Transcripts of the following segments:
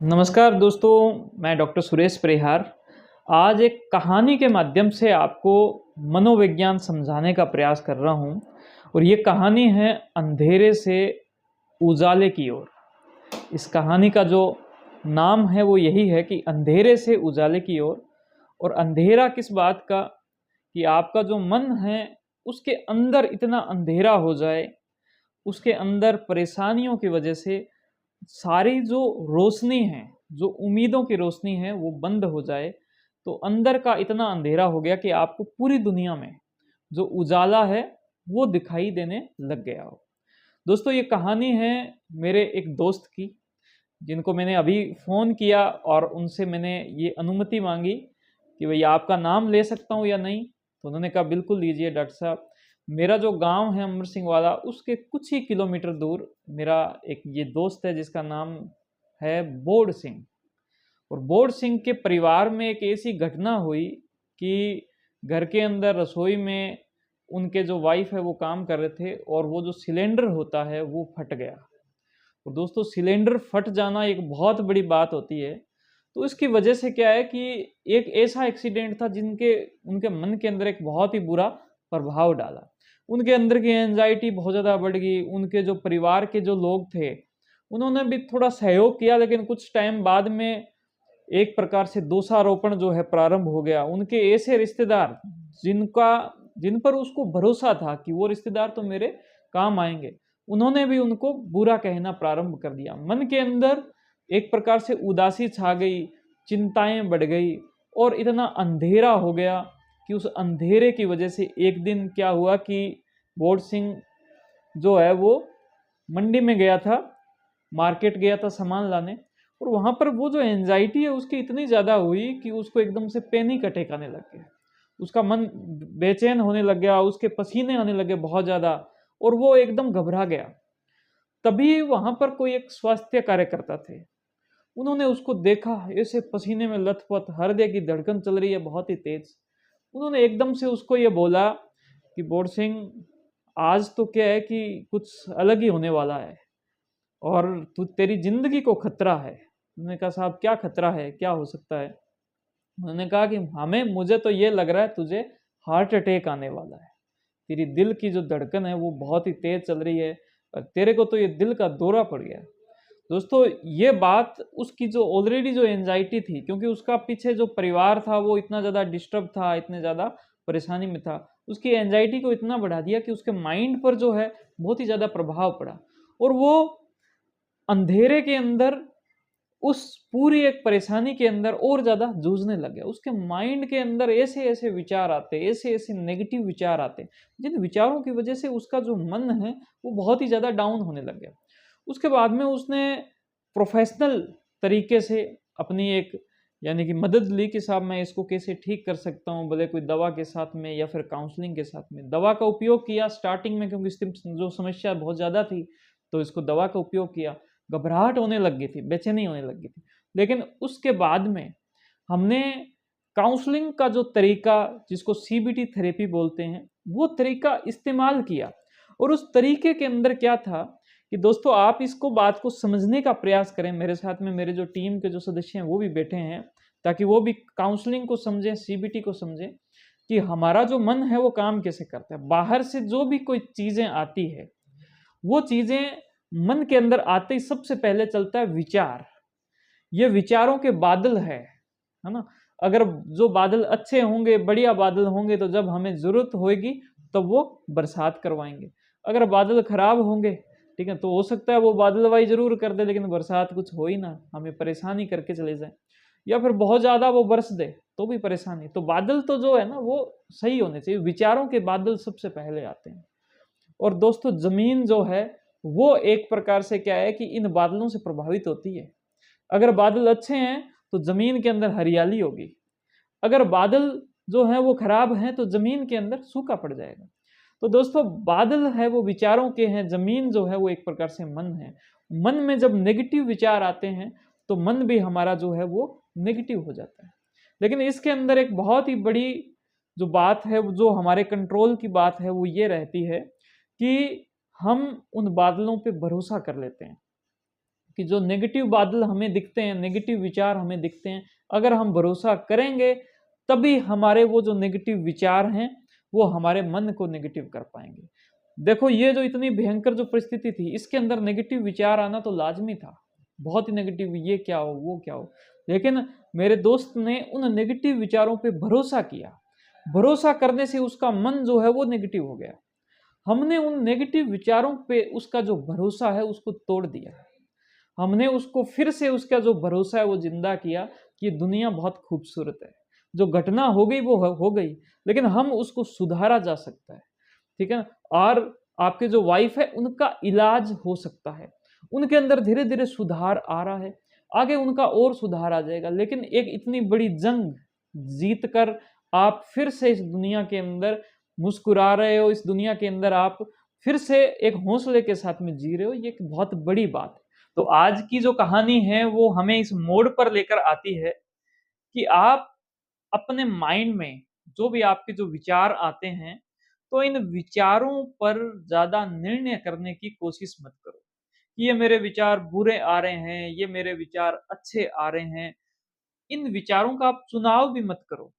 नमस्कार दोस्तों, मैं डॉक्टर सुरेश परिहार। आज एक कहानी के माध्यम से आपको मनोविज्ञान समझाने का प्रयास कर रहा हूँ और ये कहानी है अंधेरे से उजाले की ओर। इस कहानी का जो नाम है वो यही है कि अंधेरे से उजाले की ओर। और अंधेरा किस बात का कि आपका जो मन है उसके अंदर इतना अंधेरा हो जाए, उसके अंदर परेशानियों की वजह से सारी जो रोशनी है, जो उम्मीदों की रोशनी है वो बंद हो जाए, तो अंदर का इतना अंधेरा हो गया कि आपको पूरी दुनिया में जो उजाला है वो दिखाई देने लग गया हो। दोस्तों, ये कहानी है मेरे एक दोस्त की, जिनको मैंने अभी फ़ोन किया और उनसे मैंने ये अनुमति मांगी कि भई आपका नाम ले सकता हूँ या नहीं? तो उन्होंने कहा बिल्कुल लीजिए डॉक्टर साहब। मेरा जो गाँव है अमर सिंह वाला, उसके कुछ ही किलोमीटर दूर मेरा एक ये दोस्त है जिसका नाम है बोड़ सिंह। और बोड़ सिंह के परिवार में एक ऐसी घटना हुई कि घर के अंदर रसोई में उनके जो वाइफ है वो काम कर रहे थे और वो जो सिलेंडर होता है वो फट गया। और दोस्तों, सिलेंडर फट जाना एक बहुत बड़ी बात होती है। तो इसकी वजह से क्या है कि एक ऐसा एक्सीडेंट था जिनके उनके मन के अंदर एक बहुत ही बुरा प्रभाव डाला। उनके अंदर की एंजाइटी बहुत ज़्यादा बढ़ गई। उनके जो परिवार के जो लोग थे, उन्होंने भी थोड़ा सहयोग किया, लेकिन कुछ टाइम बाद में एक प्रकार से दोषारोपण जो है प्रारंभ हो गया। उनके ऐसे रिश्तेदार जिनका जिन पर उसको भरोसा था कि वो रिश्तेदार तो मेरे काम आएंगे, उन्होंने भी उनको बुरा कहना प्रारंभ कर दिया। मन के अंदर एक प्रकार से उदासी छा गई, चिंताएं बढ़ गई और इतना अंधेरा हो गया कि उस अंधेरे की वजह से एक दिन क्या हुआ कि बोड़ सिंह जो है वो मंडी में गया था, मार्केट गया था सामान लाने। और वहां पर वो जो एंजाइटी है उसकी इतनी ज़्यादा हुई कि उसको एकदम से पैनिक अटैक आने लग गया। उसका मन बेचैन होने लग गया, उसके पसीने आने लगे बहुत ज़्यादा और वो एकदम घबरा गया। तभी वहां पर कोई एक स्वास्थ्य कार्यकर्ता थे। उन्होंने उसको देखा, ऐसे पसीने में लथपथ, हृदय की धड़कन चल रही है बहुत ही तेज। उन्होंने एकदम से उसको ये बोला कि बोड़ सिंह, आज तो क्या है कि कुछ अलग ही होने वाला है और तू तेरी जिंदगी को खतरा है। उन्होंने कहा साहब क्या खतरा है, क्या हो सकता है? उन्होंने कहा कि हमें मुझे तो ये लग रहा है तुझे हार्ट अटैक आने वाला है। तेरी दिल की जो धड़कन है वो बहुत ही तेज चल रही है और तेरे को तो ये दिल का दौरा पड़ गया है। दोस्तों, ये बात उसकी जो ऑलरेडी जो एंजाइटी थी, क्योंकि उसका पीछे जो परिवार था वो इतना ज़्यादा डिस्टर्ब था, इतने ज़्यादा परेशानी में था, उसकी एंजाइटी को इतना बढ़ा दिया कि उसके माइंड पर जो है बहुत ही ज़्यादा प्रभाव पड़ा। और वो अंधेरे के अंदर उस पूरी एक परेशानी के अंदर और ज़्यादा जूझने लग गया। उसके माइंड के अंदर ऐसे-ऐसे विचार आते, ऐसे-ऐसे नेगेटिव विचार आते, जिन विचारों की वजह से उसका जो मन है, वो बहुत ही ज़्यादा डाउन होने लग गया। उसके बाद में उसने प्रोफ़ेशनल तरीके से अपनी एक यानी कि मदद ली कि साहब मैं इसको कैसे ठीक कर सकता हूँ, भले कोई दवा के साथ में या फिर काउंसलिंग के साथ में। दवा का उपयोग किया स्टार्टिंग में, क्योंकि इसकी जो समस्या बहुत ज़्यादा थी, तो इसको दवा का उपयोग किया। घबराहट होने लग गई थी, बेचैनी होने लग गई थी। लेकिन उसके बाद में हमने काउंसलिंग का जो तरीका, जिसको सीबीटी थेरेपी बोलते हैं, वो तरीका इस्तेमाल किया। और उस तरीके के अंदर क्या था कि दोस्तों, आप इसको बात को समझने का प्रयास करें। मेरे साथ में मेरे जो टीम के जो सदस्य हैं वो भी बैठे हैं, ताकि वो भी काउंसलिंग को समझें, सीबीटी को समझें कि हमारा जो मन है वो काम कैसे करता है। बाहर से जो भी कोई चीज़ें आती है, वो चीज़ें मन के अंदर आते ही सबसे पहले चलता है विचार। ये विचारों के बादल है ना? अगर जो बादल अच्छे होंगे, बढ़िया बादल होंगे, तो जब हमें ज़रूरत होएगी तब वो बरसात करवाएँगे। अगर बादल खराब होंगे, ठीक है, तो हो सकता है वो बादलवाई ज़रूर कर दे, लेकिन बरसात कुछ हो ही ना, हमें परेशानी करके चले जाएँ। या फिर बहुत ज़्यादा वो बरस दे, तो भी परेशानी। तो बादल तो जो है ना वो सही होने चाहिए, विचारों के बादल सबसे पहले आते हैं। और दोस्तों, ज़मीन जो है वो एक प्रकार से क्या है कि इन बादलों से प्रभावित होती है। अगर बादल अच्छे हैं तो ज़मीन के अंदर हरियाली होगी। अगर बादल जो हैं वो खराब हैं तो ज़मीन के अंदर सूखा पड़ जाएगा। तो दोस्तों, बादल है वो विचारों के हैं, ज़मीन जो है वो एक प्रकार से मन है। मन में जब नेगेटिव विचार आते हैं तो मन भी हमारा जो है वो नेगेटिव हो जाता है। लेकिन इसके अंदर एक बहुत ही बड़ी जो बात है, जो हमारे कंट्रोल की बात है, वो ये रहती है कि हम उन बादलों पे भरोसा कर लेते हैं। कि जो नेगेटिव बादल हमें दिखते हैं, नेगेटिव विचार हमें दिखते हैं, अगर हम भरोसा करेंगे तभी हमारे वो जो नेगेटिव विचार हैं वो हमारे मन को नेगेटिव कर पाएंगे। देखो ये जो इतनी भयंकर जो परिस्थिति थी, इसके अंदर नेगेटिव विचार आना तो लाजमी था, बहुत ही नेगेटिव, ये क्या हो वो क्या हो। लेकिन मेरे दोस्त ने उन नेगेटिव विचारों पे भरोसा किया, भरोसा करने से उसका मन जो है वो नेगेटिव हो गया। हमने उन नेगेटिव विचारों पे उसका जो भरोसा है उसको तोड़ दिया। हमने उसको फिर से उसका जो भरोसा है वो जिंदा किया कि दुनिया बहुत खूबसूरत है। जो घटना हो गई वो हो गई, लेकिन हम उसको सुधारा जा सकता है। ठीक है ना? और आपके जो वाइफ है उनका इलाज हो सकता है, उनके अंदर धीरे धीरे सुधार आ रहा है, आगे उनका और सुधार आ जाएगा। लेकिन एक इतनी बड़ी जंग जीत कर आप फिर से इस दुनिया के अंदर मुस्कुरा रहे हो, इस दुनिया के अंदर आप फिर से एक हौसले के साथ में जी रहे हो, ये एक बहुत बड़ी बात है। तो आज की जो कहानी है वो हमें इस मोड़ पर लेकर आती है कि आप अपने माइंड में जो भी आपके जो विचार आते हैं, तो इन विचारों पर ज़्यादा निर्णय करने की कोशिश मत करो कि ये मेरे विचार बुरे आ रहे हैं, ये मेरे विचार अच्छे आ रहे हैं। इन विचारों का आप चुनाव भी मत करो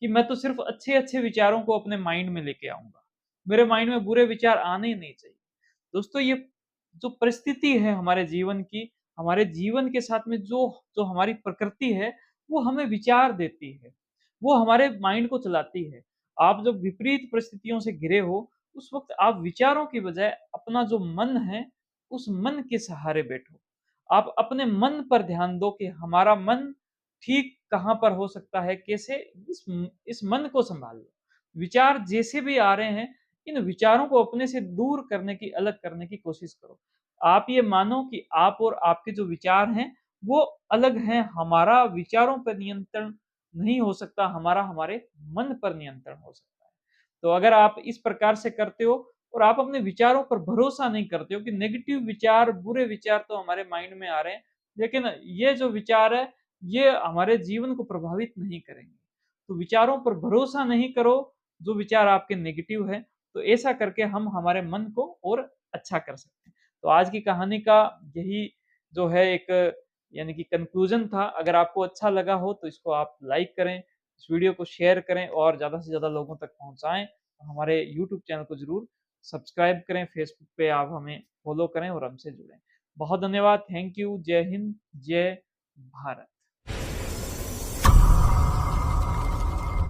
कि मैं तो सिर्फ अच्छे-अच्छे विचारों को अपने माइंड में लेके आऊँगा। मेरे माइंड में बुरे विचार आने ही नहीं चाहिए। दोस्तों ये जो परिस्थिति है हमारे जीवन की, हमारे जीवन के साथ में जो जो हमारी प्रकृति है, वो हमें विचार देती है। वो हमारे माइंड को चलाती है। आप जब विपरीत परिस्थितियों से घिरे हो, उस वक़्त आप विचारों की बजाय अपना जो मन है, उस मन के सहारे बैठो। आप अपने मन पर ध्यान दो कि हमारा मन ठीक कहाँ पर हो सकता है, कैसे इस मन को सँभाल लो। विचार जैसे भी आ रहे हैं, इन विचारों को अपने से दूर करने की, अलग करने की कोशिश करो। आप ये मानो कि आप और आपके जो विचार हैं, वो अलग हैं। हमारा विचारों पर नियंत्रण नहीं हो सकता, हमारा हमारे मन पर नियंत्रण हो सकता है। तो अगर आप इस प्रकार से करते हो और आप अपने विचारों पर भरोसा नहीं करते हो कि नेगेटिव विचार, बुरे विचार तो हमारे माइंड में आ रहे हैं, लेकिन ये जो विचार है, ये हमारे जीवन को प्रभावित नहीं करेंगे। तो विचारों पर भरोसा नहीं करो, जो विचार आपके नेगेटिव हैं, तो ऐसा करके हम हमारे मन को और अच्छा कर सकते हैं। तो आज की कहानी का यही जो है एक यानी कि कन्क्लूज़न था। अगर आपको अच्छा लगा हो तो इसको आप लाइक करें, इस वीडियो को शेयर करें और ज़्यादा से ज़्यादा लोगों तक पहुँचाएँ। हमारे यूट्यूब चैनल को ज़रूर सब्सक्राइब करें, फेसबुक पे आप हमें फ़ॉलो करें और हमसे जुड़ें। बहुत धन्यवाद, थैंक यू, जय हिंद, जय भारत।